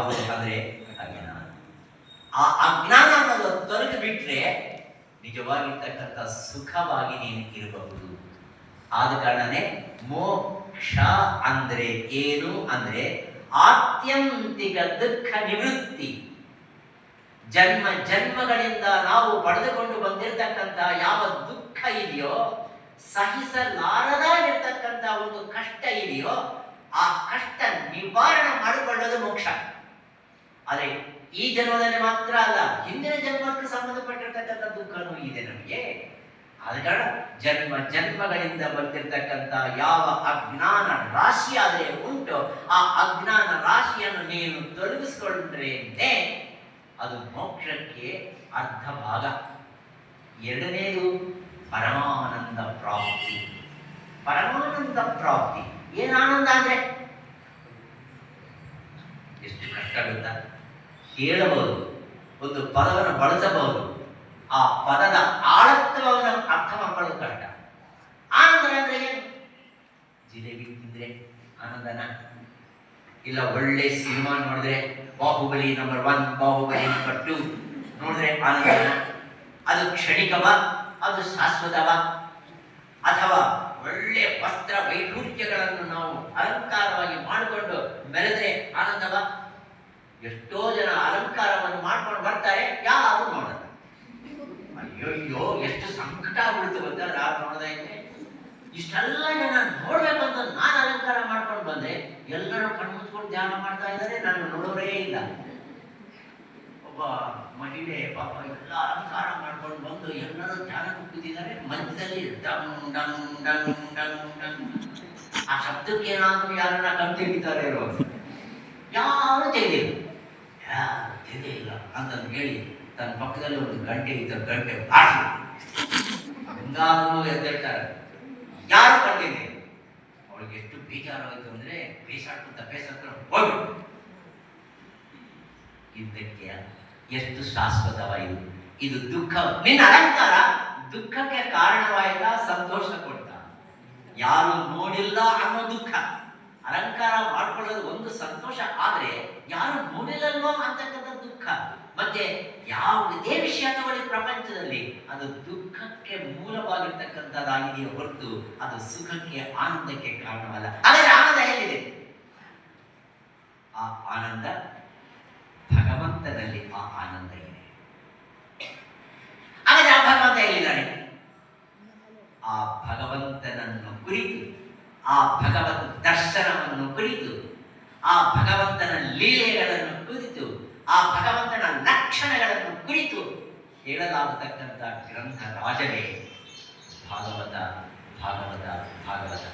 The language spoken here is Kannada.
ಯಾವುದು ಅಂದರೆ ಅಜ್ಞಾನ. ಆ ಅಜ್ಞಾನ ಅನ್ನೋದು ತೊಲಗಿ ಬಿಟ್ಟರೆ ನಿಜವಾಗಿರ್ತಕ್ಕಂಥ ಸುಖವಾಗಿ ನೀನು ಇರಬಹುದು. ಆದ ಕಾರಣನೇ ಮೋಕ್ಷ ಅಂದರೆ ಏನು ಅಂದರೆ ಆತ್ಯಂತಿಕ ದುಃಖ ನಿವೃತ್ತಿ. ಜನ್ಮ ಜನ್ಮಗಳಿಂದ ನಾವು ಪಡೆದುಕೊಂಡು ಬಂದಿರತಕ್ಕಂಥ ಯಾವ ದುಃಖ ಇದೆಯೋ, ಸಹಿಸಲಾರದಾಗಿರ್ತಕ್ಕಂಥ ಒಂದು ಕಷ್ಟ ಇದೆಯೋ, ಆ ಕಷ್ಟ ನಿವಾರಣೆ ಮಾಡಿಕೊಳ್ಳೋದು ಮೋಕ್ಷ. ಆದರೆ ಈ ಜನ್ಮದಲ್ಲಿ ಮಾತ್ರ ಅಲ್ಲ, ಹಿಂದಿನ ಜನ್ಮಕ್ಕೆ ಸಂಬಂಧಪಟ್ಟಿರ್ತಕ್ಕಂಥ ದುಃಖನೂ ಇದೆ ನಮಗೆ. ಆದ ಕಾರಣ ಜನ್ಮ ಜನ್ಮಗಳಿಂದ ಬಂದಿರತಕ್ಕಂಥ ಯಾವ ಅಜ್ಞಾನ ರಾಶಿ ಆದರೆ ಉಂಟು, ಆ ಅಜ್ಞಾನ ರಾಶಿಯನ್ನು ನೀನು ತೊಲಗಿಸಿಕೊಂಡ್ರೇನೆ ಅದು ಮೋಕ್ಷಕ್ಕೆ ಅರ್ಧ ಭಾಗ. ಎರಡನೇದು ಪರಮಾನಂದ ಪ್ರಾಪ್ತಿ. ಪರಮಾನಂದ ಪ್ರಾಪ್ತಿ ಏನು ಆನಂದ ಅಂದರೆ ಎಷ್ಟು ಕಷ್ಟ ಆಗುತ್ತಾ ಹೇಳಬಹುದು, ಒಂದು ಪದವನ್ನು ಬಳಸಬಹುದು, ಆ ಪದದ ಆಳತ್ವವನ್ನು ಅರ್ಥ ಮಾಡ್ಕೊಳ್ಳೋದು ಕಷ್ಟ. ಆನಂದ ಅಂದ್ರೆ ಏನು? ಜಿಲೇಬಿ ತಿಂದ್ರೆ ಆನಂದನ? ಇಲ್ಲ ಒಳ್ಳೆ ಸಿನಿಮಾ ನೋಡಿದ್ರೆ ಬಾಹುಬಲಿ ನಂಬರ್ 1, ಬಾಹುಬಲಿ ನಂಬರ್ 2 ನೋಡಿದ್ರೆ ಆನಂದನ? ಅದು ಕ್ಷಣಿಕವ, ಅದು ಶಾಶ್ವತವ? ಅಥವಾ ಒಳ್ಳೆ ವಸ್ತ್ರ ವೈಢೂರ್ಯಗಳನ್ನು ನಾವು ಅಲಂಕಾರವಾಗಿ ಮಾಡಿಕೊಂಡು ಮೆರೆದ್ರೆ ಆನಂದವ? ಎಷ್ಟೋ ಜನ ಅಲಂಕಾರವನ್ನು ಮಾಡ್ಕೊಂಡು ಬರ್ತಾರೆ, ಯಾರು ನೋಡಲ್ಲ. ಅಯ್ಯೋ ಎಷ್ಟು ಸಂಕಟ ಆಗ್ಬಿಡ್ತು ಗೊತ್ತಾ ಯಾರು ನೋಡದ ಇದ್ರೆ. ಇಷ್ಟೆಲ್ಲ ಜನ ನೋಡ್ಬೇಕಂತ ನಾನು ಅಲಂಕಾರ ಮಾಡ್ಕೊಂಡು ಬಂದ್ರೆ ಎಲ್ಲರೂ ಕಣ್ಮುಚ್ಕೊಂಡು ಧ್ಯಾನ ಮಾಡ್ತಾ ಇದ್ದಾರೆ, ನಾನು ನೋಡೋರೇ ಇಲ್ಲ. ಒಬ್ಬ ಮಹಿಳೆ ಪಾಪ ಎಲ್ಲ ಅಲಂಕಾರ ಮಾಡ್ಕೊಂಡು ಬಂದು ಎಲ್ಲರೂ ಧ್ಯಾನ ಕೂತಿದ್ದಾರೆ, ಮಧ್ಯದಲ್ಲಿ dung dung dung dung dung ಆ ಶಬ್ದಕ್ಕೆ ಏನಾದರೂ ಯಾರನ್ನ ಕಣ್ ತೆಗಿತಾರೆ ಇರೋ, ಯಾರು ತೆಗೆದಿಲ್ಲ, ಯಾರು ತೆಗೆದಿಲ್ಲ ಅಂತಂದು ಹೇಳಿ ತನ್ನ ಪಕ್ಕದಲ್ಲಿ ಒಂದು ಗಂಟೆ ಇದ್ದ ಗಂಟೆ ಬಾಡಿಸಿ ಹೆಂಗಾದ್ರೂ ಎದ್ದೇಳ್ತಾರೆ, ಯಾರು ಕಂಡಿದೆ. ಅವಳಿಗೆ ಎಷ್ಟು ಬೇಜಾರಾಯಿತು ಅಂದರೆ ಬೇಸಾಡ್ಕೊಂತ ಹೋಗ್ಬಿಟ್ಟು ಇದಕ್ಕೆ ಎಷ್ಟು ಶಾಶ್ವತವ ಇದು? ಇದು ದುಃಖ. ನಿನ್ನ ಅಲಂಕಾರ ದುಃಖಕ್ಕೆ ಕಾರಣವಾಯಿತಾ ಸಂತೋಷ ಕೊಡ್ತ? ಯಾರು ನೋಡಿಲ್ಲ ಅನ್ನೋ ದುಃಖ. ಅಲಂಕಾರ ಮಾಡ್ಕೊಳ್ಳೋದು ಒಂದು ಸಂತೋಷ, ಆದರೆ ಯಾರು ನೋಡಿಲ್ಲಲ್ವೋ ಅಂತಕ್ಕಂಥ ದುಃಖ. ಮತ್ತೆ ಯಾವುದೇ ವಿಷಯ ತಗೊಳ್ಳಿ ಪ್ರಪಂಚದಲ್ಲಿ ಅದು ದುಃಖಕ್ಕೆ ಮೂಲವಾಗಿರ್ತಕ್ಕಂಥದ್ದಾಗಿದೆಯೇ ಹೊರತು ಅದು ಸುಖಕ್ಕೆ ಆನಂದಕ್ಕೆ ಕಾರಣವಲ್ಲ. ಆದರೆ ಆನಂದ ಎಲ್ಲಿದೆ? ಆ ಆನಂದ ಭಗವಂತನಲ್ಲಿ. ಆ ಆನಂದ ಇದೆ. ಆದರೆ ಆ ಭಗವಂತ ಎಲ್ಲಿದ್ದಾನೆ? ಆ ಭಗವಂತನನ್ನು ಕುರಿತು, ಆ ಭಗವತ್ ದರ್ಶನವನ್ನು ಕುರಿತು, ಆ ಭಗವಂತನ ಲೀಲೆಗಳನ್ನು ಕುರಿತು, ಆ ಭಗವಂತನ ಲಕ್ಷಣಗಳನ್ನು ಕುರಿತು ಹೇಳಲಾಗತಕ್ಕಂಥ ಗ್ರಂಥ ರಾಜವೇ ಭಾಗವತ. ಭಾಗವತ ಭಾಗವತ